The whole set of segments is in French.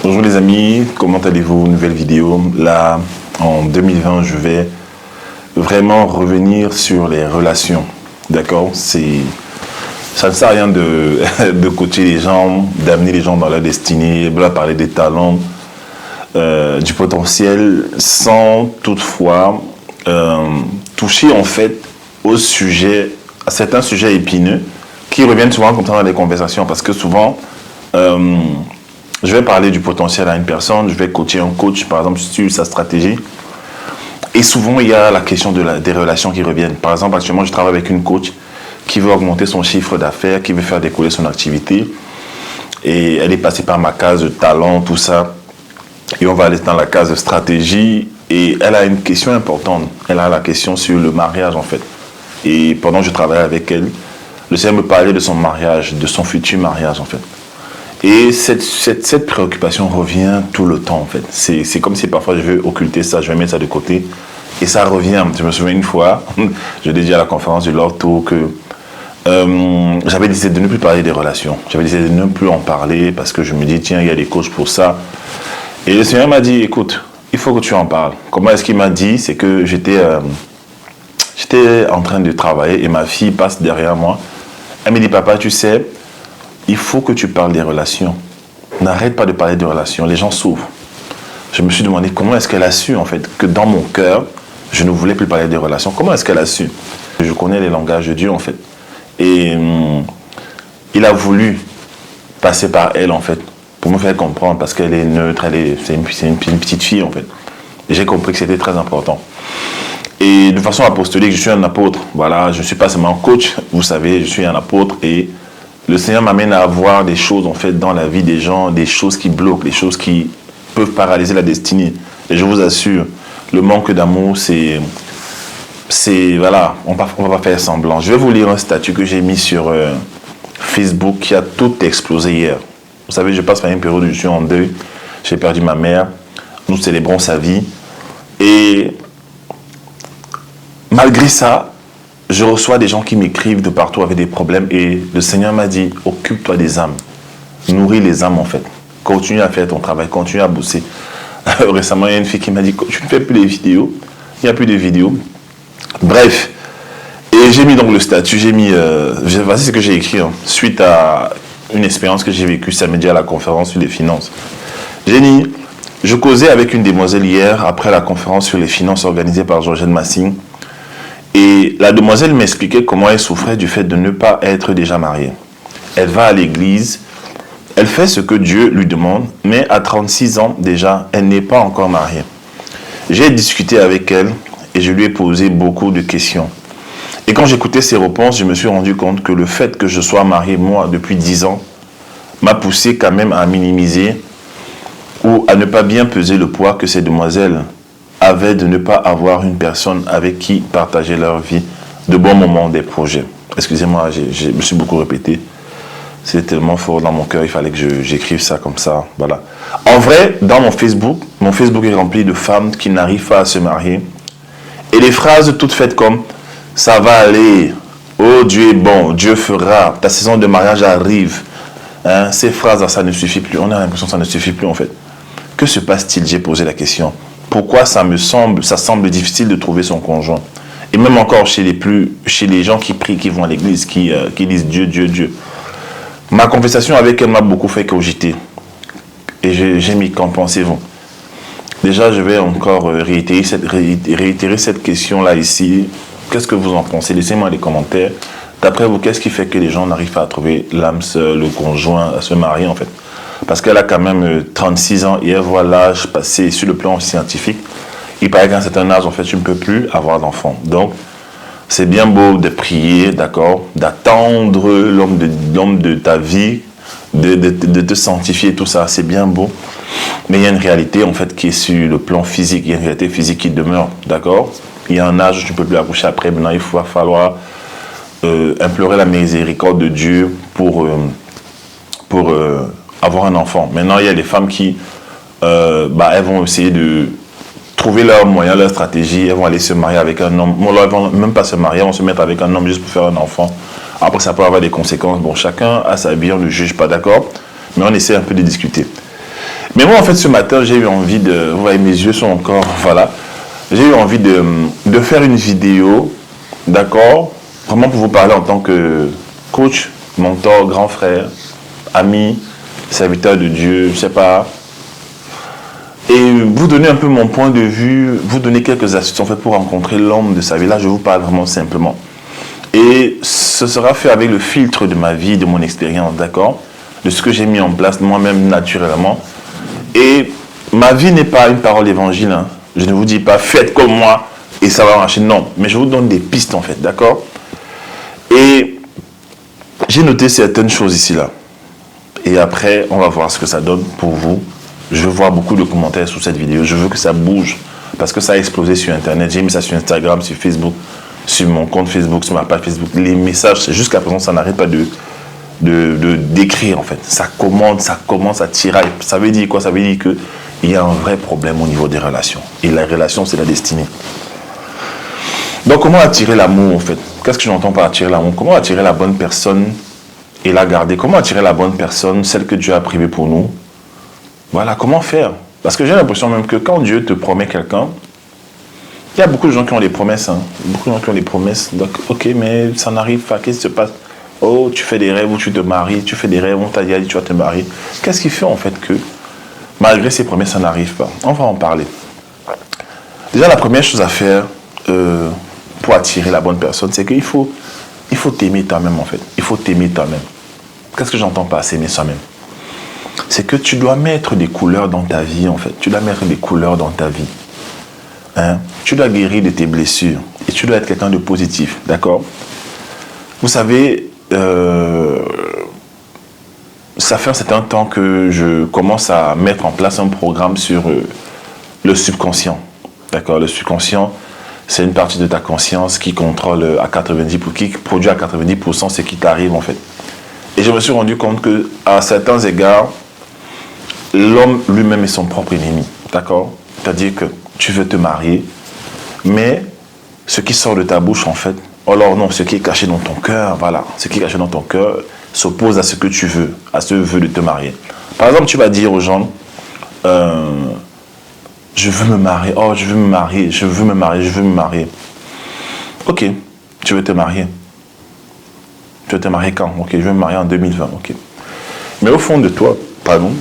Bonjour les amis, comment allez-vous? Nouvelle vidéo. Là, en 2020, je vais vraiment revenir sur les relations. D'accord? Ça ne sert à rien de coacher les gens, d'amener les gens dans leur destinée, de parler des talents, du potentiel, sans toutefois toucher en fait à certains sujets épineux qui reviennent souvent comme ça dans les conversations. Parce que souvent, je vais parler du potentiel à une personne, je vais coacher un coach, par exemple, sur sa stratégie. Et souvent, il y a la question des relations qui reviennent. Par exemple, actuellement, je travaille avec une coach qui veut augmenter son chiffre d'affaires, qui veut faire décoller son activité. Et elle est passée par ma case de talent, tout ça. Et on va aller dans la case de stratégie. Et elle a une question importante. Elle a la question sur le mariage, en fait. Et pendant que je travaillais avec elle, le Seigneur me parlait de son mariage, de son futur mariage, en fait. Et cette préoccupation revient tout le temps, en fait. C'est comme si parfois je veux occulter ça, je vais mettre ça de côté. Et ça revient. Je me souviens une fois, je l'ai dit à la conférence du Lord Tour, que j'avais décidé de ne plus parler des relations. J'avais décidé de ne plus en parler parce que je me dis, tiens, il y a des coachs pour ça. Et le Seigneur m'a dit, écoute, il faut que tu en parles. Comment est-ce qu'il m'a dit? C'est que j'étais en train de travailler et ma fille passe derrière moi. Elle me dit, papa, tu sais, il faut que tu parles des relations. N'arrête pas de parler des relations. Les gens souffrent. Je me suis demandé comment est-ce qu'elle a su, en fait, que dans mon cœur, je ne voulais plus parler des relations. Comment est-ce qu'elle a su? Je connais les langages de Dieu, en fait. Et il a voulu passer par elle, en fait, pour me faire comprendre, parce qu'elle est neutre, c'est une petite fille, en fait. Et j'ai compris que c'était très important. Et de façon apostolique, je suis un apôtre. Voilà, je ne suis pas seulement coach, vous savez, je suis un apôtre et le Seigneur m'amène à voir des choses en fait dans la vie des gens, des choses qui bloquent, des choses qui peuvent paralyser la destinée. Et je vous assure, le manque d'amour, c'est voilà, on va pas faire semblant. Je vais vous lire un statut que j'ai mis sur Facebook qui a tout explosé hier. Vous savez, je passe par une période où je suis en deuil. J'ai perdu ma mère. Nous célébrons sa vie. Et malgré ça, je reçois des gens qui m'écrivent de partout avec des problèmes et le Seigneur m'a dit, occupe-toi des âmes, nourris les âmes en fait, continue à faire ton travail, continue à bosser. Récemment, il y a une fille qui m'a dit, tu ne fais plus les vidéos, il n'y a plus de vidéos. Bref, et j'ai mis donc le statut, voici ce que j'ai écrit, suite à une expérience que j'ai vécue samedi à la conférence sur les finances. J'ai dit, je causais avec une demoiselle hier après la conférence sur les finances organisée par Georgette Massing. Et la demoiselle m'expliquait comment elle souffrait du fait de ne pas être déjà mariée. Elle va à l'église, elle fait ce que Dieu lui demande, mais à 36 ans déjà, elle n'est pas encore mariée. J'ai discuté avec elle et je lui ai posé beaucoup de questions. Et quand j'écoutais ses réponses, je me suis rendu compte que le fait que je sois marié, moi, depuis 10 ans, m'a poussé quand même à minimiser ou à ne pas bien peser le poids que ces demoiselles avaient de ne pas avoir une personne avec qui partager leur vie, de bons moments, des projets. Excusez-moi, je me suis beaucoup répété. C'est tellement fort dans mon cœur, il fallait que j'écrive ça comme ça. Voilà. En vrai, dans mon Facebook est rempli de femmes qui n'arrivent pas à se marier. Et les phrases toutes faites comme « ça va aller »,« oh Dieu est bon, Dieu fera »,« ta saison de mariage arrive ». Hein, ces phrases-là, ça ne suffit plus. On a l'impression que ça ne suffit plus en fait. Que se passe-t-il? J'ai posé la question. Pourquoi ça semble difficile de trouver son conjoint? Et même encore chez les gens qui prient, qui vont à l'église, qui disent Dieu, Dieu, Dieu. Ma conversation avec elle m'a beaucoup fait cogiter. Et j'ai mis, qu'en pensez-vous? Déjà, je vais encore réitérer cette question-là ici. Qu'est-ce que vous en pensez? Laissez-moi les commentaires. D'après vous, qu'est-ce qui fait que les gens n'arrivent pas à trouver l'âme sœur, le conjoint, à se marier en fait? Parce qu'elle a quand même 36 ans et elle voit l'âge passer sur le plan scientifique. Il paraît qu'à un certain âge, en fait, tu ne peux plus avoir d'enfant. Donc, c'est bien beau de prier, d'accord, d'attendre l'homme de ta vie, de te sanctifier, tout ça, c'est bien beau. Mais il y a une réalité, en fait, qui est sur le plan physique. Il y a une réalité physique qui demeure, d'accord? Il y a un âge où tu ne peux plus accoucher après. Maintenant, il va falloir implorer la miséricorde de Dieu pour avoir un enfant. Maintenant, il y a des femmes qui elles vont essayer de trouver leurs moyens, leur stratégie. Elles vont aller se marier avec un homme. Bon, là, elles vont même pas se marier, elles vont se mettre avec un homme juste pour faire un enfant. Après, ça peut avoir des conséquences. Bon, chacun a sa vie, on ne juge pas, d'accord? Mais on essaie un peu de discuter. Mais moi, en fait, ce matin, j'ai eu envie de... Vous voyez, mes yeux sont encore... Voilà. J'ai eu envie de faire une vidéo, d'accord? Vraiment pour vous parler en tant que coach, mentor, grand frère, ami, serviteur de Dieu, je sais pas. Et vous donner un peu mon point de vue, vous donner quelques astuces en fait pour rencontrer l'homme de sa vie. Là, je vous parle vraiment simplement. Et ce sera fait avec le filtre de ma vie, de mon expérience, d'accord? De ce que j'ai mis en place moi-même naturellement. Et ma vie n'est pas une parole d'évangile. Hein. Je ne vous dis pas faites comme moi et ça va marcher. Non, mais je vous donne des pistes en fait, d'accord? Et j'ai noté certaines choses ici là. Et après, on va voir ce que ça donne pour vous. Je veux voir beaucoup de commentaires sous cette vidéo. Je veux que ça bouge parce que ça a explosé sur Internet. J'ai mis ça sur Instagram, sur Facebook, sur mon compte Facebook, sur ma page Facebook. Les messages, jusqu'à présent, ça n'arrête pas d'écrire en fait. Ça commence à tirer. Ça veut dire quoi? Ça veut dire qu'il y a un vrai problème au niveau des relations. Et la relation, c'est la destinée. Donc, comment attirer l'amour en fait? Qu'est-ce que j'entends par attirer l'amour? Comment attirer la bonne personne et la garder? Comment attirer la bonne personne, celle que Dieu a privée pour nous? Voilà, comment faire? Parce que j'ai l'impression même que quand Dieu te promet quelqu'un, il y a beaucoup de gens qui ont des promesses. Hein. Beaucoup de gens qui ont des promesses. Donc, ok, mais ça n'arrive pas. Qu'est-ce qui se passe? Oh, tu fais des rêves où tu te maries. Tu fais des rêves où on t'a dit tu vas te marier. Qu'est-ce qui fait en fait que, malgré ces promesses, ça n'arrive pas? On va en parler. Déjà, la première chose à faire pour attirer la bonne personne, c'est qu'il faut t'aimer toi-même en fait. Il faut t'aimer toi-même. Qu'est-ce que j'entends par s'aimer soi-même? C'est que tu dois mettre des couleurs dans ta vie, en fait. Tu dois mettre des couleurs dans ta vie. Hein? Tu dois guérir de tes blessures. Et tu dois être quelqu'un de positif, d'accord? Vous savez, ça fait un certain temps que je commence à mettre en place un programme sur le subconscient. D'accord? Le subconscient, c'est une partie de ta conscience qui contrôle à 90%, qui produit à 90% ce qui t'arrive, en fait. Et je me suis rendu compte qu'à certains égards, l'homme lui-même est son propre ennemi, d'accord? C'est-à-dire que tu veux te marier, mais ce qui sort de ta bouche, en fait, alors non, ce qui est caché dans ton cœur, voilà, ce qui est caché dans ton cœur s'oppose à ce que tu veux, à ce vœu de te marier. Par exemple, tu vas dire aux gens, je veux me marier, oh, je veux me marier, je veux me marier, je veux me marier. Ok, tu veux te marier. Tu veux te marier quand? Ok, je veux me marier en 2020, ok. Mais au fond de toi, pardon,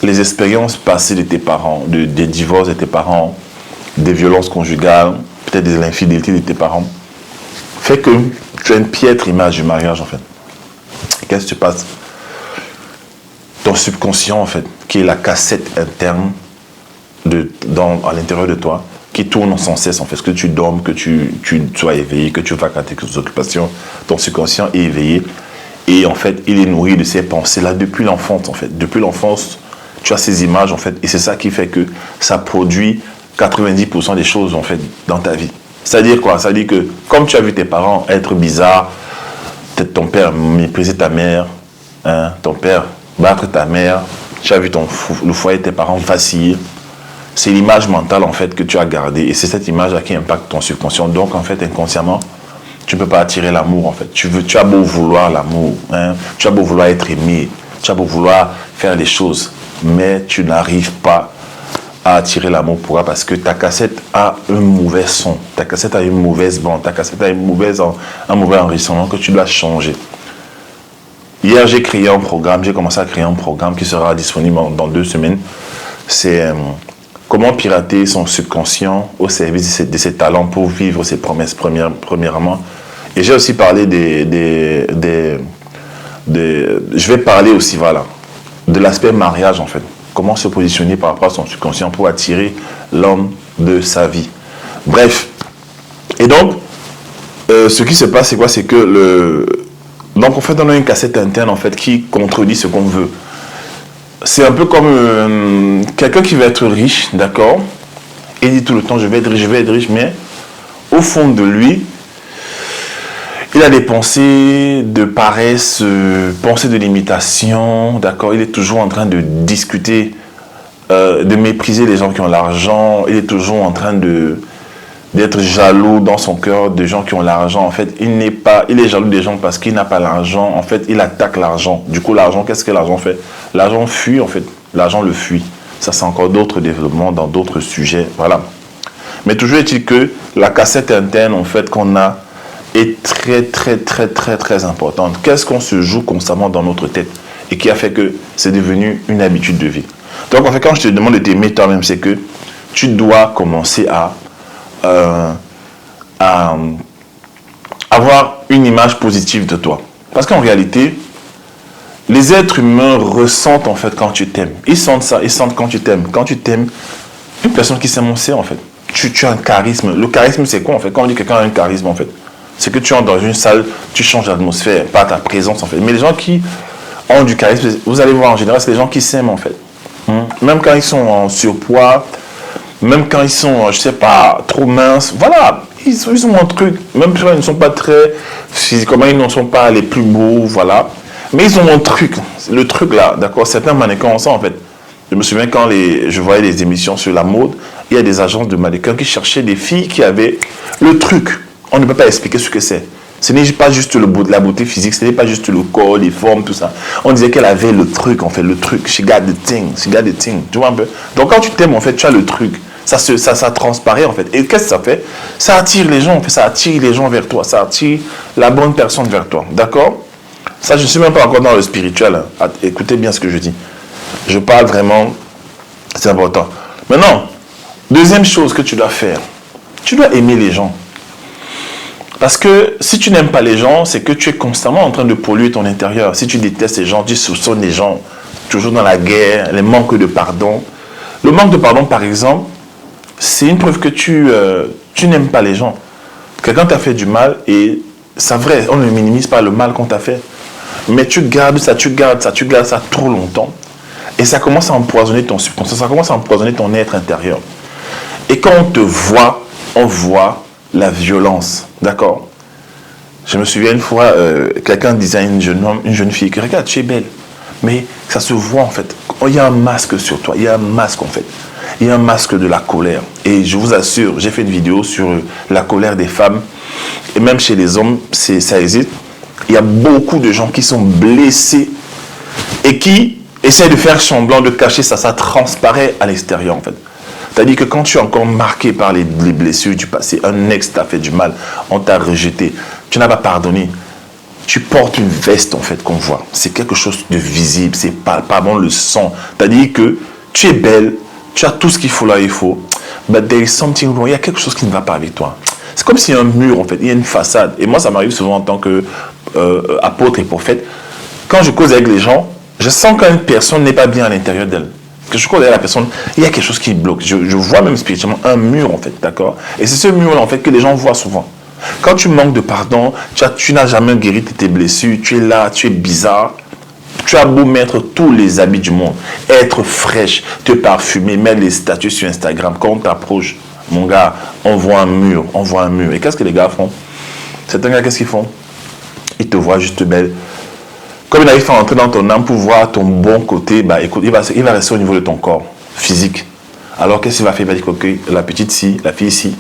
les expériences passées de tes parents, des divorces de tes parents, des violences conjugales, peut-être des infidélités de tes parents, fait que tu as une piètre image du mariage en fait. Qu'est-ce qui se passe? Ton subconscient en fait, qui est la cassette interne à l'intérieur de toi, qui tourne sans cesse en fait, que tu dormes, que tu sois éveillé, que tu vas à tes occupations, ton subconscient est éveillé et en fait il est nourri de ces pensées-là depuis l'enfance en fait. Depuis l'enfance, tu as ces images en fait et c'est ça qui fait que ça produit 90% des choses en fait dans ta vie. C'est-à-dire quoi? C'est-à-dire que comme tu as vu tes parents être bizarres, peut-être ton père mépriser ta mère, hein, ton père battre ta mère, tu as vu le foyer de tes parents vaciller. C'est l'image mentale en fait que tu as gardée et c'est cette image-là qui impacte ton subconscient. Donc en fait inconsciemment, tu ne peux pas attirer l'amour en fait. Tu as beau vouloir l'amour, hein, tu as beau vouloir être aimé, tu as beau vouloir faire les choses, mais tu n'arrives pas à attirer l'amour. Pourquoi? Parce que ta cassette a un mauvais son, ta cassette a une mauvaise bande, ta cassette a un mauvais enregistrement que tu dois changer. Hier, j'ai commencé à créer un programme qui sera disponible dans 2 semaines. C'est comment pirater son subconscient au service de ses talents pour vivre ses promesses, premièrement. Et j'ai aussi parlé je vais parler aussi, voilà, de l'aspect mariage, en fait. Comment se positionner par rapport à son subconscient pour attirer l'homme de sa vie. Bref. Et donc, ce qui se passe, c'est quoi? C'est que donc, en fait, on a une cassette interne, en fait, qui contredit ce qu'on veut. C'est un peu comme quelqu'un qui veut être riche, d'accord? Et il dit tout le temps, je vais être riche, mais au fond de lui, il a des pensées de paresse, pensées de limitation, d'accord? Il est toujours en train de discuter, de mépriser les gens qui ont l'argent. Il est toujours en train d'être jaloux dans son cœur des gens qui ont l'argent. En fait, il est jaloux des gens parce qu'il n'a pas l'argent. En fait, il attaque l'argent. Du coup, l'argent, qu'est-ce que l'argent fait? L'argent fuit, en fait. L'argent le fuit. Ça, c'est encore d'autres développements dans d'autres sujets. Voilà. Mais toujours est-il que la cassette interne, en fait, qu'on a est très, très, très, très, très importante. Qu'est-ce qu'on se joue constamment dans notre tête et qui a fait que c'est devenu une habitude de vie. Donc, en fait, quand je te demande de t'aimer toi-même, c'est que tu dois commencer à avoir une image positive de toi. Parce qu'en réalité, les êtres humains ressentent en fait quand tu t'aimes. Ils sentent ça, ils sentent quand tu t'aimes. Quand tu t'aimes, une personne qui s'aime, on sait en fait. Tu as un charisme. Le charisme, c'est quoi en fait? Quand on dit que quelqu'un a un charisme en fait, c'est que tu entres dans une salle, tu changes l'atmosphère, pas ta présence en fait. Mais les gens qui ont du charisme, vous allez voir en général, c'est les gens qui s'aiment en fait. Même quand ils sont en surpoids, même quand ils sont, je sais pas, trop minces, voilà, ils ont un truc, même quand ils ne sont pas très, physiquement, ils ne sont pas les plus beaux, voilà. Mais ils ont un truc, le truc là, d'accord, certains mannequins ont ça en fait. Je me souviens quand je voyais les émissions sur la mode, il y a des agences de mannequins qui cherchaient des filles qui avaient le truc. On ne peut pas expliquer ce que c'est. Ce n'est pas juste la beauté physique, ce n'est pas juste le corps, les formes, tout ça. On disait qu'elle avait le truc, en fait, le truc. She got the thing, she got the thing. Tu vois un peu? Donc quand tu t'aimes, en fait, tu as le truc. Ça transparaît, en fait. Et qu'est-ce que ça fait? Ça attire les gens, en fait. Ça attire les gens vers toi. Ça attire la bonne personne vers toi. D'accord? Ça, je ne suis même pas encore dans le spirituel. Hein. Écoutez bien ce que je dis. Je parle vraiment, c'est important. Maintenant, deuxième chose que tu dois faire, tu dois aimer les gens. Parce que si tu n'aimes pas les gens, c'est que tu es constamment en train de polluer ton intérieur. Si tu détestes les gens, tu soupçonnes les gens, toujours dans la guerre, les manques de pardon. Le manque de pardon, par exemple, c'est une preuve que tu n'aimes pas les gens. Quelqu'un t'a fait du mal et c'est vrai, on ne minimise pas le mal qu'on t'a fait. Mais tu gardes ça trop longtemps. Et ça commence à empoisonner ton subconscient, ça commence à empoisonner ton être intérieur. Et quand on te voit, on voit la violence, d'accord? Je me souviens une fois, quelqu'un disait à une jeune fille, que regarde, tu es belle. Mais ça se voit en fait. Il y a un masque sur toi, il y a un masque en fait. Il y a un masque de la colère. Et je vous assure, j'ai fait une vidéo sur la colère des femmes. Et même chez les hommes, ça existe. Il y a beaucoup de gens qui sont blessés et qui essaient de faire semblant de cacher ça. Ça transparaît à l'extérieur en fait. C'est-à-dire que quand tu es encore marqué par les blessures du passé, un ex t'a fait du mal, on t'a rejeté, tu n'as pas pardonné, tu portes une veste en fait qu'on voit. C'est quelque chose de visible, c'est palpable, on le sent. C'est-à-dire que tu es belle, tu as tout ce qu'il faut là, il faut. But there is something wrong, il y a quelque chose qui ne va pas avec toi. C'est comme s'il y a un mur en fait, il y a une façade. Et moi ça m'arrive souvent en tant qu'apôtre et prophète. Quand je cause avec les gens, je sens qu'une personne n'est pas bien à l'intérieur d'elle. Que je crois derrière la personne, il y a quelque chose qui bloque. Je vois même spirituellement un mur en fait, d'accord? Et c'est ce mur-là en fait que les gens voient souvent. Quand tu manques de pardon, tu n'as jamais guéri tes blessures, tu es là, tu es bizarre. Tu as beau mettre tous les habits du monde, être fraîche, te parfumer, mettre les statuts sur Instagram. Quand on t'approche, mon gars, on voit un mur, on voit un mur. Et qu'est-ce que les gars font? Certains gars, qu'est-ce qu'ils font? Ils te voient juste belle. Comme il arrive à entrer dans ton âme pour voir ton bon côté, bah écoute, il va rester au niveau de ton corps physique. Alors qu'est-ce qu'il va faire? Il va dire que la petite ci, la fille ici,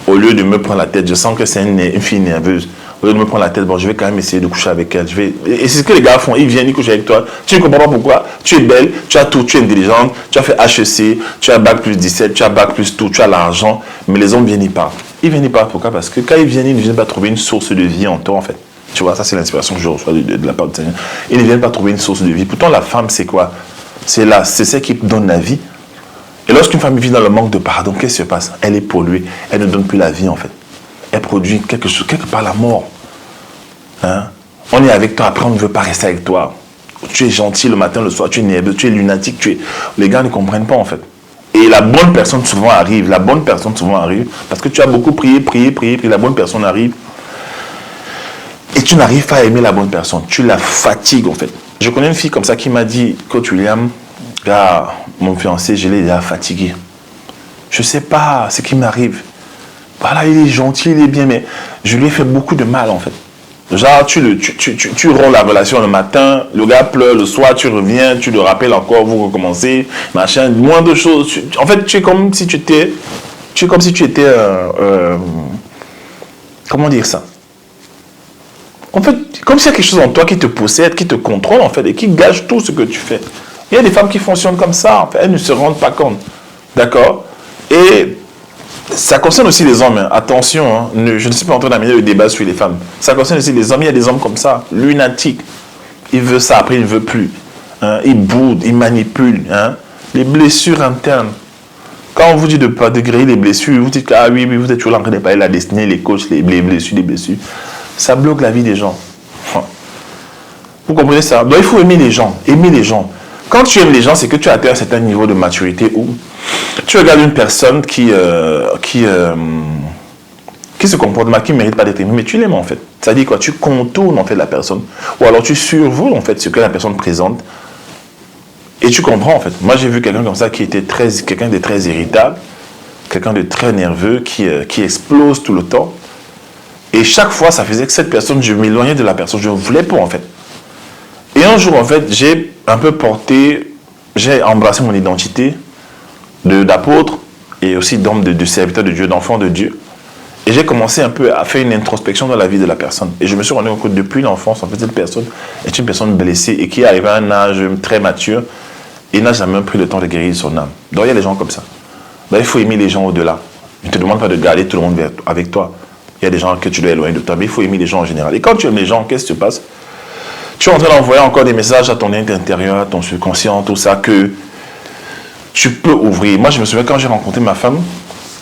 au lieu de me prendre la tête, je sens que c'est une fille nerveuse. Au lieu de me prendre la tête, bon, je vais quand même essayer de coucher avec elle. Et c'est ce que les gars font. Ils viennent, ils couchent avec toi. Tu ne comprends pas pourquoi. Tu es belle, tu as tout, tu es intelligente, tu as fait HEC, tu as bac plus 17, tu as bac plus tout, tu as l'argent. Mais les hommes viennent, ils partent. Ils viennent, ils partent. Pourquoi? Parce que quand ils viennent, ils ne viennent pas trouver une source de vie en toi, en fait. Tu vois, ça c'est l'inspiration que je reçois de la part du Seigneur. Ils ne viennent pas trouver une source de vie. Pourtant, la femme, c'est quoi? C'est celle qui donne la vie. Et lorsqu'une femme vit dans le manque de pardon, qu'est-ce qui se passe? Elle est polluée. Elle ne donne plus la vie, en fait. Elle produit quelque chose, quelque part la mort. Hein? On est avec toi, après on ne veut pas rester avec toi. Tu es gentil le matin, le soir, tu es nerveux, tu es lunatique. Les gars ne comprennent pas, en fait. Et la bonne personne souvent arrive. La bonne personne souvent arrive. Parce que tu as beaucoup prié. La bonne personne arrive. Et tu n'arrives pas à aimer la bonne personne. Tu la fatigues, en fait. Je connais une fille comme ça qui m'a dit, Coach William, gars, mon fiancé, je l'ai déjà fatigué. Je ne sais pas ce qui m'arrive. Voilà, il est gentil, il est bien, mais je lui ai fait beaucoup de mal, en fait. Genre, tu romps la relation le matin, le gars pleure, le soir, tu reviens, tu le rappelles encore, vous recommencez, machin, moins de choses. En fait, tu es comme si tu étais... comment dire ça? En fait, comme s'il y a quelque chose en toi qui te possède, qui te contrôle, en fait, et qui gâche tout ce que tu fais. Il y a des femmes qui fonctionnent comme ça, en fait, elles ne se rendent pas compte. D'accord? Et ça concerne aussi les hommes, hein. Attention, hein. Je ne suis pas en train d'amener le débat sur les femmes. Ça concerne aussi les hommes. Il y a des hommes comme ça, lunatiques. Il veut ça, après il ne veut plus. Hein. Il boude, il manipule. Hein. Les blessures internes. Quand on vous dit de ne pas griller les blessures, vous dites que ah oui, vous êtes toujours en train de parler de la destinée, les coachs, les blessures, les blessures. Ça bloque la vie des gens. Vous comprenez ça? Donc il faut aimer les gens. Aimer les gens. Quand tu aimes les gens, c'est que tu as atteint un certain niveau de maturité où tu regardes une personne qui se comporte mal, qui ne mérite pas d'être aimée, mais tu l'aimes en fait. C'est-à-dire quoi? Tu contournes en fait la personne. Ou alors tu survoles en fait ce que la personne présente. Et tu comprends en fait. Moi j'ai vu quelqu'un comme ça qui était quelqu'un de très irritable, quelqu'un de très nerveux, qui explose tout le temps. Et chaque fois ça faisait que cette personne, je m'éloignais de la personne, je ne voulais pas en fait. Et un jour en fait, j'ai embrassé mon identité d'apôtre et aussi d'homme de serviteur de Dieu, d'enfant de Dieu. Et j'ai commencé un peu à faire une introspection dans la vie de la personne. Et je me suis rendu compte que depuis l'enfance, en fait, cette personne est une personne blessée et qui est arrivée à un âge très mature et n'a jamais pris le temps de guérir son âme. Donc il y a des gens comme ça. Donc, il faut aimer les gens au-delà. Je ne te demande pas de garder tout le monde avec toi. Il y a des gens que tu dois éloigner de toi, mais il faut aimer les gens en général. Et quand tu aimes les gens, qu'est-ce qui se passe? Tu es en train d'envoyer encore des messages à ton intérieur, à ton subconscient, tout ça, que tu peux ouvrir. Moi, je me souviens quand j'ai rencontré ma femme,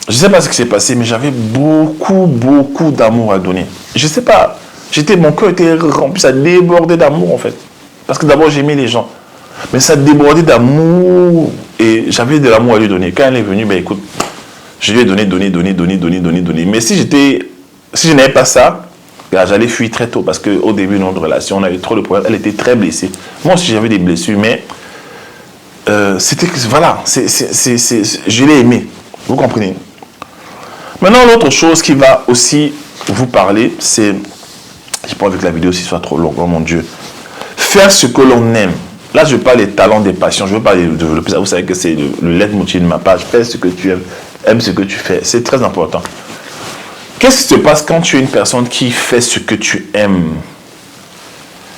je ne sais pas ce qui s'est passé, mais j'avais beaucoup d'amour à donner. Je ne sais pas, mon cœur était rempli, ça débordait d'amour en fait. Parce que d'abord, j'aimais les gens. Mais ça débordait d'amour et j'avais de l'amour à lui donner. Quand elle est venue, ben écoute, je lui ai donné. Mais si je n'avais pas ça, j'allais fuir très tôt parce qu'au début de notre relation, on avait trop de problèmes. Elle était très blessée. Moi aussi, j'avais des blessures, mais je l'ai aimé. Vous comprenez? Maintenant, l'autre chose qui va aussi vous parler, c'est, j'ai pas envie que la vidéo aussi soit trop longue, oh mon Dieu, faire ce que l'on aime. Là, je parle des talents, des passions. Je veux pas les développer ça. Vous savez que c'est le leitmotiv de ma page. Fais ce que tu aimes, aime ce que tu fais. C'est très important. Qu'est-ce qui se passe quand tu es une personne qui fait ce que tu aimes?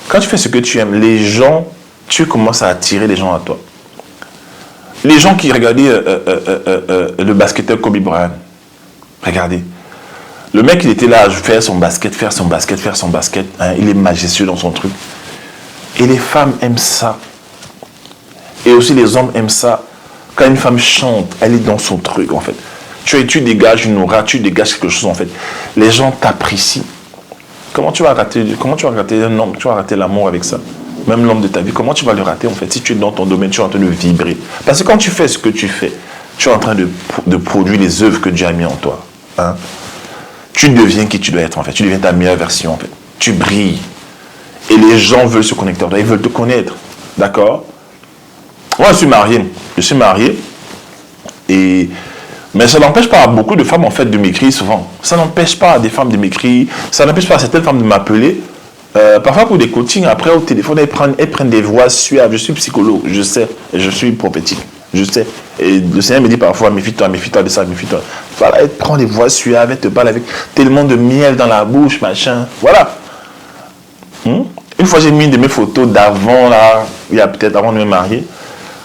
Quand tu fais ce que tu aimes, tu commences à attirer les gens à toi. Les gens qui regardaient le basketteur Kobe Bryant, regardez. Le mec, il était là à faire son basket. Hein, il est majestueux dans son truc. Et les femmes aiment ça. Et aussi les hommes aiment ça. Quand une femme chante, elle est dans son truc en fait. Tu dégages une aura, tu dégages quelque chose en fait. Les gens t'apprécient. Comment tu vas rater un homme? Tu vas rater l'amour avec ça. Même l'homme de ta vie, comment tu vas le rater en fait? Si tu es dans ton domaine, tu es en train de vibrer. Parce que quand tu fais ce que tu fais, tu es en train de produire les œuvres que Dieu a mis en toi. Hein? Tu deviens qui tu dois être en fait. Tu deviens ta meilleure version en fait. Tu brilles. Et les gens veulent se connecter à toi. Ils veulent te connaître. D'accord? Moi, je suis marié. Mais ça n'empêche pas à beaucoup de femmes en fait de m'écrire souvent. Ça n'empêche pas à des femmes de m'écrire. Ça n'empêche pas à certaines femmes de m'appeler. Parfois pour des coachings, après au téléphone, elles prennent des voix suaves. Je suis psychologue, je sais. Et je suis prophétique, je sais. Et le Seigneur me dit parfois, méfie-toi de ça, méfie-toi. Voilà, elle prend des voix suaves, elle te parle avec tellement de miel dans la bouche, machin. Voilà. Une fois, j'ai mis une de mes photos d'avant, là, il y a peut-être avant de me marier.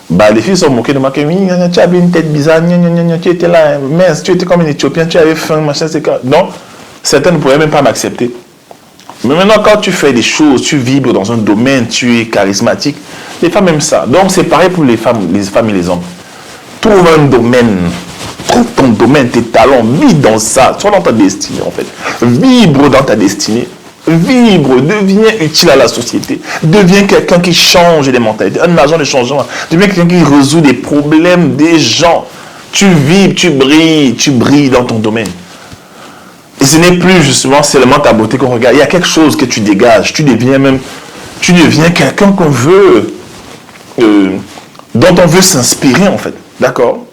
Bah, les filles sont moquées de moi, que tu avais une tête bizarre, tu étais là, mince, tu étais comme un Éthiopien, tu avais faim, machin, c'est quoi. Non, certains ne pourraient même pas m'accepter. Mais maintenant, quand tu fais des choses, tu vibres dans un domaine, tu es charismatique, les femmes aiment ça. Donc, c'est pareil pour les femmes et les hommes. Trouve un domaine, trouve ton domaine, tes talents, vis dans ça, sois dans ta destinée en fait. Vibre dans ta destinée. Vibre, deviens utile à la société, deviens quelqu'un qui change les mentalités, un agent de changement, deviens quelqu'un qui résout des problèmes des gens. Tu vibres, tu brilles dans ton domaine. Et ce n'est plus justement seulement ta beauté qu'on regarde, il y a quelque chose que tu dégages, tu deviens quelqu'un qu'on veut, dont on veut s'inspirer en fait, d'accord?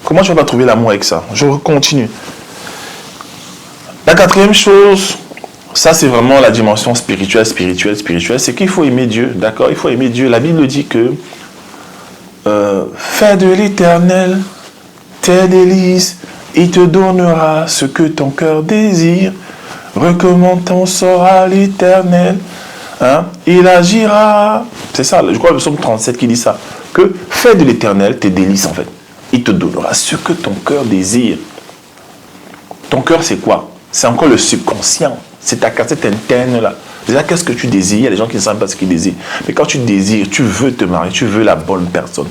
Comment tu vas trouver l'amour avec ça? Je continue. La quatrième chose, ça, c'est vraiment la dimension spirituelle, c'est qu'il faut aimer Dieu, d'accord? Il faut aimer Dieu. La Bible dit que fais de l'Éternel tes délices, il te donnera ce que ton cœur désire. Recommande ton sort à l'Éternel, Hein? Il agira. C'est ça, je crois le psaume 37 qui dit ça. Que fais de l'Éternel tes délices, en fait. Il te donnera ce que ton cœur désire. Ton cœur, c'est quoi? C'est encore le subconscient. C'est ta casette interne-là. Déjà, qu'est-ce que tu désires? Il y a des gens qui ne savent pas ce qu'ils désirent. Mais quand tu désires, tu veux te marier, tu veux la bonne personne.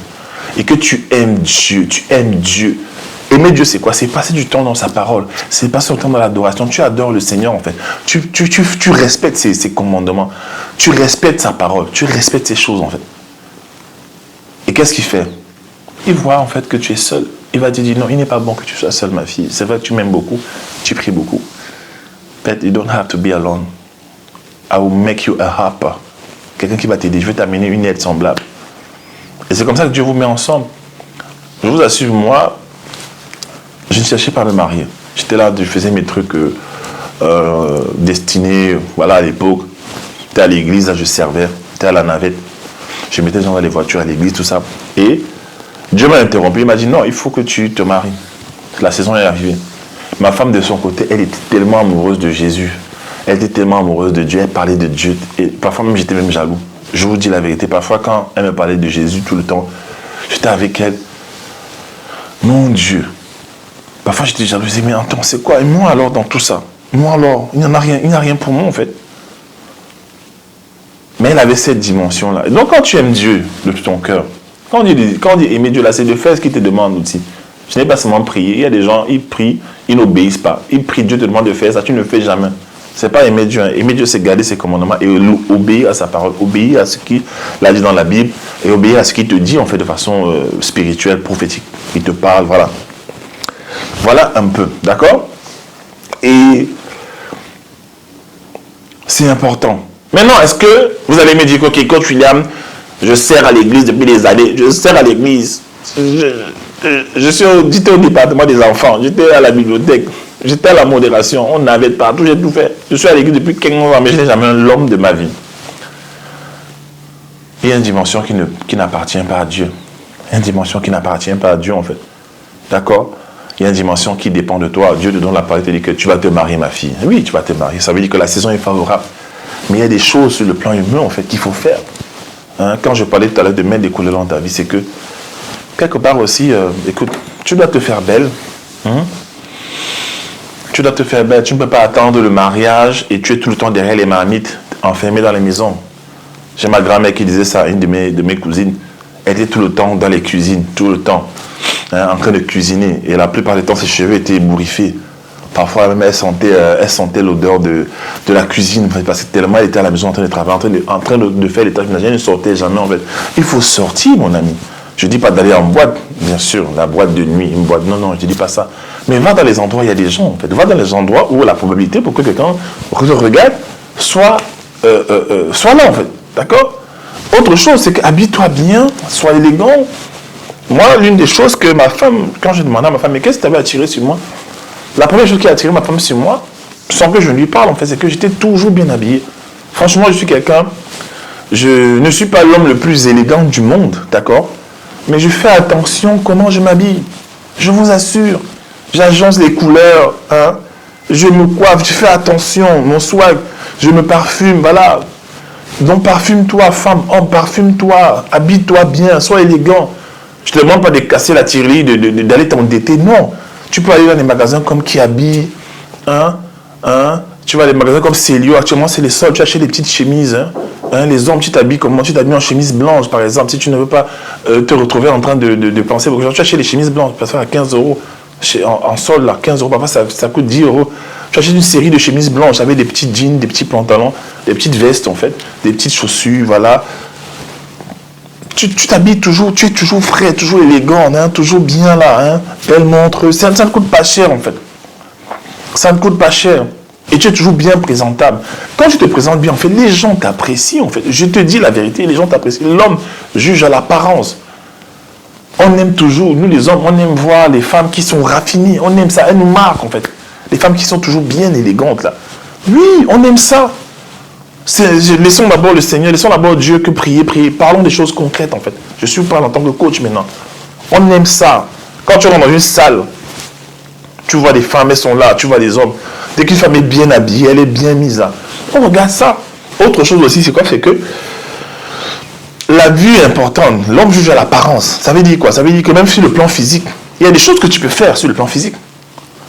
Et que tu aimes Dieu. Aimer Dieu, c'est quoi? C'est passer du temps dans sa parole. C'est passer du temps dans l'adoration. Tu adores le Seigneur, en fait. Tu respectes ses commandements. Tu respectes sa parole. Tu respectes ses choses, en fait. Et qu'est-ce qu'il fait? Il voit, en fait, que tu es seul. Il va te dire, non, il n'est pas bon que tu sois seule, ma fille. C'est vrai que tu m'aimes beaucoup. Tu pries beaucoup. But you don't have to be alone. I will make you a helper. Quelqu'un qui va t'aider. Je vais t'amener une aide semblable. Et c'est comme ça que Dieu vous met ensemble. Je vous assure, moi, je ne cherchais pas à me marier. J'étais là, je faisais mes trucs destinés, voilà, à l'époque. J'étais à l'église, là, je servais. J'étais à la navette. Je mettais les gens dans les voitures à l'église, tout ça. Et Dieu m'a interrompu. Il m'a dit, non, il faut que tu te maries. La saison est arrivée. Ma femme, de son côté, elle était tellement amoureuse de Jésus. Elle était tellement amoureuse de Dieu. Elle parlait de Dieu. Et parfois, même, j'étais même jaloux. Je vous dis la vérité. Parfois, quand elle me parlait de Jésus tout le temps, j'étais avec elle. Mon Dieu. Parfois, j'étais jaloux. Je disais, mais attends, c'est quoi? Et moi, alors, dans tout ça? Moi, alors, il n'y en a rien. Il n'y a rien pour moi, en fait. Mais elle avait cette dimension-là. Donc, quand tu aimes Dieu de tout ton cœur, quand on dit aimer Dieu, là, c'est de faire ce qu'il te demande aussi. Ce n'est pas seulement prier. Il y a des gens, ils prient, ils n'obéissent pas. Ils prient, Dieu te demande de faire ça, tu ne le fais jamais. Ce n'est pas aimer Dieu. Aimer Dieu, c'est garder ses commandements et obéir à sa parole. Obéir à ce qu'il a dit dans la Bible et obéir à ce qu'il te dit, en fait, de façon spirituelle, prophétique. Il te parle, voilà. Voilà un peu, d'accord? Et c'est important. Maintenant, est-ce que vous allez me dire, ok, coach William, je sers à l'église depuis des années, je sers à l'église, j'étais au département des enfants, j'étais à la bibliothèque, j'étais à la modération, on avait partout, j'ai tout fait. Je suis à l'église depuis 15 ans, mais je n'ai jamais l'homme de ma vie. Il y a une dimension qui n'appartient pas à Dieu. Il y a une dimension qui n'appartient pas à Dieu, en fait. D'accord? Il y a une dimension qui dépend de toi. Dieu te donne la parole et te dit que tu vas te marier, ma fille. Oui, tu vas te marier. Ça veut dire que la saison est favorable. Mais il y a des choses sur le plan humain, en fait, qu'il faut faire. Hein? Quand je parlais tout à l'heure de mettre des couleurs dans ta vie, c'est que, quelque part aussi, écoute, tu dois te faire belle. Hein? Tu dois te faire belle. Tu ne peux pas attendre le mariage et tu es tout le temps derrière les marmites, enfermé dans les maisons. J'ai ma grand-mère qui disait ça à une de mes cousines. Elle était tout le temps dans les cuisines, tout le temps, hein, en train de cuisiner. Et la plupart du temps, ses cheveux étaient ébouriffés. Parfois, même, elle sentait l'odeur de la cuisine. Parce que tellement elle était à la maison en train de travailler, en train de faire les tâches ménagères. Elle ne sortait jamais, en fait. Il faut sortir, mon ami. Je ne dis pas d'aller en boîte, bien sûr, la boîte de nuit, une boîte. Non, non, je ne dis pas ça. Mais va dans les endroits où il y a des gens, en fait. Va dans les endroits où la probabilité pour que quelqu'un te regarde soit là, en fait. D'accord? Autre chose, c'est qu'habille-toi bien, sois élégant. Moi, l'une des choses que ma femme, quand je demandais à ma femme, mais qu'est-ce que tu avais attiré sur moi? La première chose qui a attiré ma femme sur moi, sans que je lui parle, en fait, c'est que j'étais toujours bien habillé. Franchement, je suis quelqu'un, je ne suis pas l'homme le plus élégant du monde, d'accord? Mais je fais attention comment je m'habille. Je vous assure, j'agence les couleurs, hein? Je me coiffe, je fais attention, mon swag, je me parfume, voilà. Donc parfume-toi, femme, homme, parfume-toi, habille-toi bien, sois élégant. Je ne te demande pas de casser la tirelire, d'aller t'endetter, non. Tu peux aller dans des magasins comme Kiabi, hein? Tu vas dans des magasins comme Célio, actuellement c'est les soldes, tu achètes des petites chemises, hein? Les hommes, tu t'habilles comment? Tu t'habilles en chemise blanche, par exemple, si tu ne veux pas te retrouver en train de penser, tu achètes des chemises blanches, parfois à 15 euros, en solde, là, 15 euros, parfois ça coûte 10 euros. Tu achètes une série de chemises blanches avec des petits jeans, des petits pantalons, des petites vestes en fait, des petites chaussures, voilà. Tu t'habilles toujours, tu es toujours frais, toujours élégant, hein, toujours bien là, hein, belle montre, ça ne coûte pas cher en fait. Ça ne coûte pas cher. Et tu es toujours bien présentable. Quand tu te présentes bien, en fait, les gens t'apprécient en fait. Je te dis la vérité, les gens t'apprécient. L'homme juge à l'apparence. On aime toujours, nous les hommes, on aime voir les femmes qui sont raffinées. On aime ça, elles nous marquent en fait. Les femmes qui sont toujours bien élégantes là. Oui, on aime ça. Laissons d'abord le Seigneur, laissons d'abord Dieu que prier. Parlons des choses concrètes en fait. Je suis parle en tant que coach maintenant. On aime ça. Quand tu rentres dans une salle, tu vois des femmes, elles sont là, tu vois des hommes. Dès qu'une femme est bien habillée, elle est bien mise là. On regarde ça. Autre chose aussi, c'est quoi? C'est que la vue est importante. L'homme juge à l'apparence. Ça veut dire quoi? Ça veut dire que même sur le plan physique, il y a des choses que tu peux faire sur le plan physique.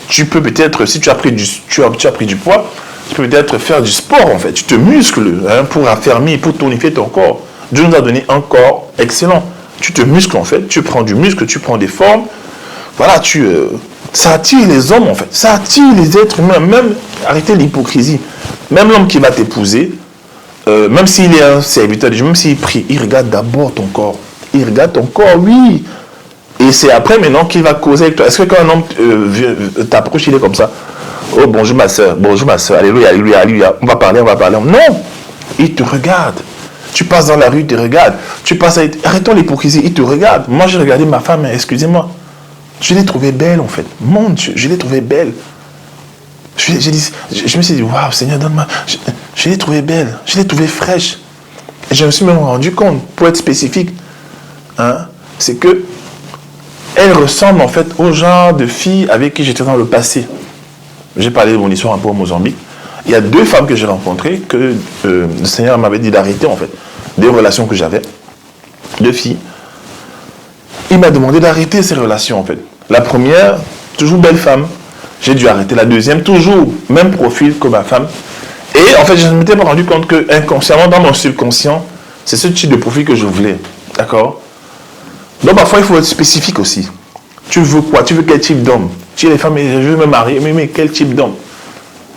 Tu peux peut-être, si tu as pris du poids, tu peux peut-être faire du sport en fait. Tu te muscles pour affermir, pour tonifier ton corps. Dieu nous a donné un corps excellent. Tu te muscles en fait, tu prends du muscle, tu prends des formes. Voilà, ça attire les hommes en fait. Ça attire les êtres humains. Même, arrêtez l'hypocrisie. Même l'homme qui va t'épouser, même s'il est un serviteur de Dieu, même s'il prie, il regarde d'abord ton corps. Il regarde ton corps, oui. Et c'est après maintenant qu'il va causer avec toi. Est-ce que quand un homme t'approche, il est comme ça? Oh, bonjour ma soeur, alléluia, alléluia, alléluia. On va parler. Non, il te regarde. Tu passes dans la rue, il te regarde. Arrêtons l'hypocrisie, il te regarde. Moi, j'ai regardé ma femme, excusez-moi. Je l'ai trouvée belle en fait. Mon Dieu, je l'ai trouvée belle. Je me suis dit, waouh, Seigneur, donne-moi. Je l'ai trouvée belle, je l'ai trouvée fraîche. Et je me suis même rendu compte, pour être spécifique, c'est que elle ressemble en fait au genre de fille avec qui j'étais dans le passé. J'ai parlé de mon histoire un peu au Mozambique. Il y a 2 femmes que j'ai rencontrées que le Seigneur m'avait dit d'arrêter en fait. Des relations que j'avais. 2 filles. Il m'a demandé d'arrêter ces relations en fait. La première, toujours belle femme. J'ai dû arrêter. La deuxième, toujours même profil que ma femme. Et en fait, je ne m'étais pas rendu compte que inconsciemment, dans mon subconscient, c'est ce type de profil que je voulais. D'accord? Donc parfois, il faut être spécifique aussi. Tu veux quoi? Tu veux quel type d'homme? Tu es les femmes, je veux me marier, mais quel type d'homme?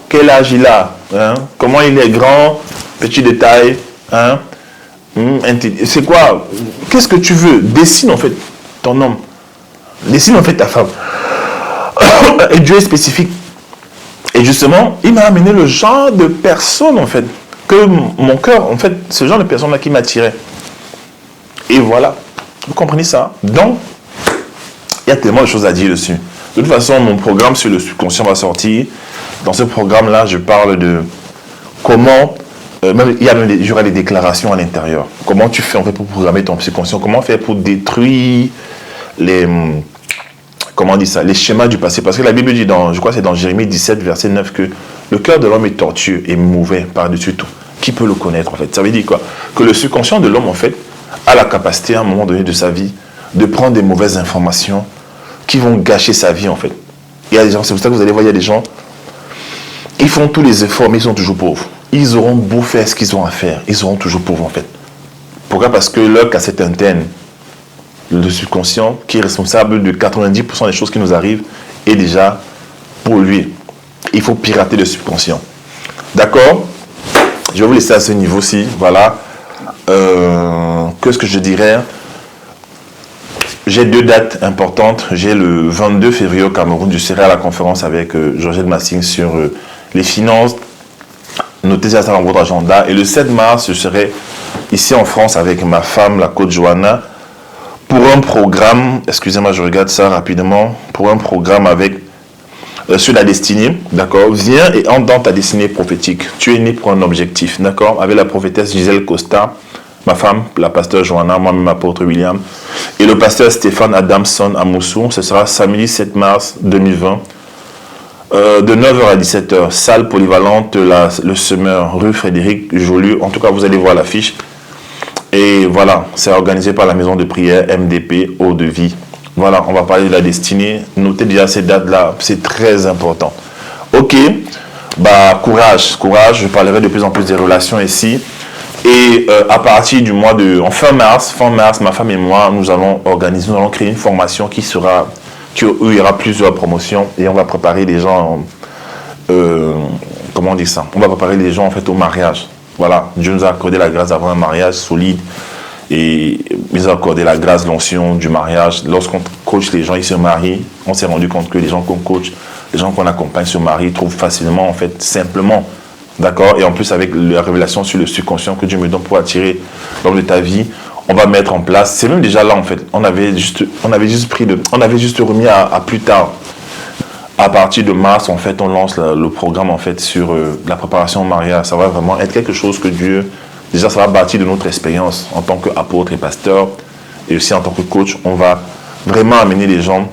Quel âge il a? Comment il est grand? Petit détail? C'est quoi? Qu'est-ce que tu veux? Dessine en fait ton homme. Dessine en fait ta femme. Et Dieu est spécifique. Et justement, il m'a amené le genre de personne en fait, que mon cœur, en fait, ce genre de personne-là qui m'attirait. Et voilà. Vous comprenez ça? Donc, il y a tellement de choses à dire dessus. De toute façon, mon programme sur le subconscient va sortir. Dans ce programme-là, je parle de comment, il y aura des déclarations à l'intérieur. Comment tu fais en fait pour programmer ton subconscient? Comment faire pour détruire les schémas du passé? Parce que la Bible dit, je crois que c'est dans Jérémie 17, verset 9, que le cœur de l'homme est tortueux et mauvais par-dessus tout. Qui peut le connaître en fait? Ça veut dire quoi? Que le subconscient de l'homme en fait a la capacité à un moment donné de sa vie de prendre des mauvaises informations qui vont gâcher sa vie en fait. Il y a des gens, c'est pour ça que vous allez voir, il y a des gens, ils font tous les efforts mais ils sont toujours pauvres. Ils auront beau faire ce qu'ils ont à faire, ils seront toujours pauvres en fait. Pourquoi? Parce que leur cassette interne, le subconscient, qui est responsable de 90% des choses qui nous arrivent, est déjà pollué. Il faut pirater le subconscient. D'accord? Je vais vous laisser à ce niveau-ci. Voilà. Qu'est-ce que je dirais? J'ai 2 dates importantes. J'ai le 22 février au Cameroun. Je serai à la conférence avec Georgette Massing sur les finances. Notez ça dans votre agenda. Et le 7 mars, je serai ici en France avec ma femme, la coach Johanna, pour un programme, excusez-moi, je regarde ça rapidement, pour un programme avec sur la destinée, d'accord? Viens et entre dans ta destinée prophétique. Tu es né pour un objectif, d'accord? Avec la prophétesse Gisèle Costa, ma femme, la pasteur Johanna, moi-même, apôtre William, et le pasteur Stéphane Adamson à Moussou. Ce sera samedi 7 mars 2020, de 9h à 17h, salle polyvalente, le Semeur, rue Frédéric Jolieu. En tout cas, vous allez voir l'affiche. Et voilà, c'est organisé par la maison de prière MDP Eau de Vie. Voilà, on va parler de la destinée. Notez déjà ces dates-là, c'est très important. Ok, courage. Je parlerai de plus en plus des relations ici. Et à partir du mois fin mars, ma femme et moi, nous allons créer une formation où il y aura plusieurs promotions et on va préparer les gens, comment on dit ça? On va préparer les gens en fait au mariage. Voilà, Dieu nous a accordé la grâce d'avoir un mariage solide et il nous a accordé la grâce, l'onction du mariage. Lorsqu'on coach les gens, ils se marient. On s'est rendu compte que les gens qu'on coach, les gens qu'on accompagne se marient, trouvent facilement, en fait, simplement. D'accord? Et en plus, avec la révélation sur le subconscient que Dieu me donne pour attirer l'homme de ta vie, on va mettre en place. C'est même déjà là, en fait. On avait juste remis à plus tard. À partir de mars, en fait, on lance le programme en fait sur la préparation au mariage. Ça va vraiment être quelque chose que Dieu, déjà, ça va bâtir de notre expérience en tant qu'apôtre et pasteur et aussi en tant que coach. On va vraiment amener les gens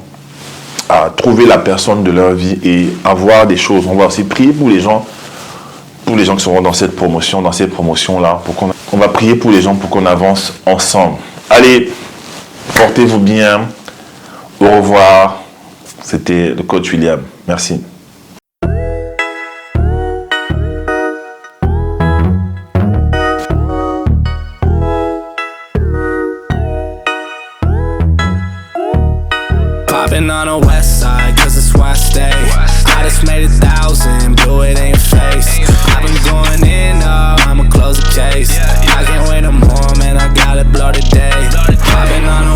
à trouver la personne de leur vie et avoir des choses. On va aussi prier pour les gens pour les gens qui seront dans cette promotion-là, on va prier pour les gens pour qu'on avance ensemble. Allez, portez-vous bien. Au revoir. C'était le coach William. Merci. Popping on the west side, cause it's where I stay. I just made 1,000, blew it in your face. I've been going in, I'ma close the case. I can't wait no more, man, I gotta blow the day. Popping on the